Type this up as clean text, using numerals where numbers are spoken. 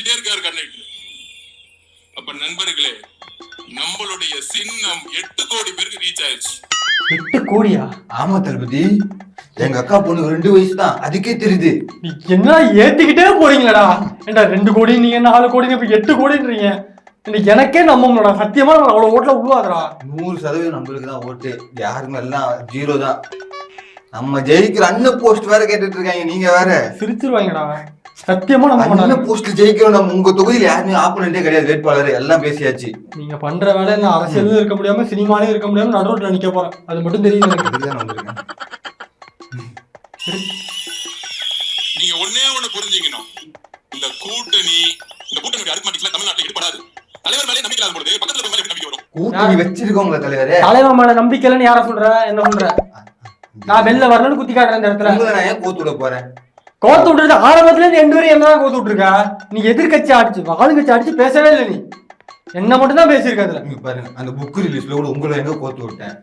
வச்சுட்டே இருக்காரு கண்ணகில. அப்ப நண்பர்களே, நம்மளுடைய சின்னம் 8 கோடி பேருக்கு ரீச் ஆயிடுச்சு. 8 கோடியா? ஆமா தளபதி, எங்க அக்கா பொண்ணுக்கு 2 வயசு தான், அதுக்கே தெரியுது. நீ என்ன ஏத்திக்கிட்டே போறீங்களடா? ஏண்டா 2 கோடி நீங்க 4 கோடி இப்ப 8 கோடின்றீங்க. எனக்கே நம்ப முடியல. சத்தியமா நம்ம அவ்வளவு ஓட்டுல உருவாதுடா. 100% நம்மளுக்கு தான் ஓட்டு, யாருமே எல்லாம் 0 தான். நம்ம ஜெயிக்கிற அண்ணன் போஸ்ட் வேற கேட்டுட்டு இருக்காங்க, நீங்க வேற சிரிச்சிருவாங்கடா. சத்தியமா நம்ம அண்ணன் போஸ்ட் ஜெயிக்கிறோம். நம்ம உங்க தொகுதியில யாருமே ஆப்போனண்டே கிடையாது, வேட்பாளர் எல்லாம் பேசியாச்சு. நீங்க பண்ற வேலை என்ன அரசியலும் இருக்க முடியாம சினிமாலையும் இருக்க முடியாம நடுரோட்ல நிக்க போறேன், அது மட்டும் தெரியும் எனக்கு. நீங்க ஒண்ணே ஒண்ணு புரிஞ்சுக்கணும், இந்த கூட்டணி அரித்மெட்டிக்ஸ்ல தமிழ்நாட்டுல ஈடுபடாது. தலைவர் மேலே நம்பிக்கை இல்லாத பொழுது பக்கத்துல போய் நம்பிக்கை வரும். கூட்டணி வச்சிருக்கோங்க தலைவரே. தலைவர் மேல நம்பிக்கை இல்லைன்னு யார சொல்ற? என்ன சொல்ற? நான் வெளில வரணும்னு குத்தி காட்டுறேன் இந்த இடத்துல. உங்களை நான் ஏன் கோத்து விட போறேன்? கோத்து விட்டுறது ஆரம்பத்துல இருந்து எந்த வரையும் என்ன கோத்து விட்டுருக்க? நீ எதிர்கட்சி அடிச்சு ஆளுங்கட்சி அடிச்சு பேசவே இல்லை. நீ என்ன மட்டும் தான் பேசியிருக்க. அதுல பாருங்க, அந்த புக் ரிலீஸ்ல கூட உங்களை எங்க கோத்து விட்டேன்.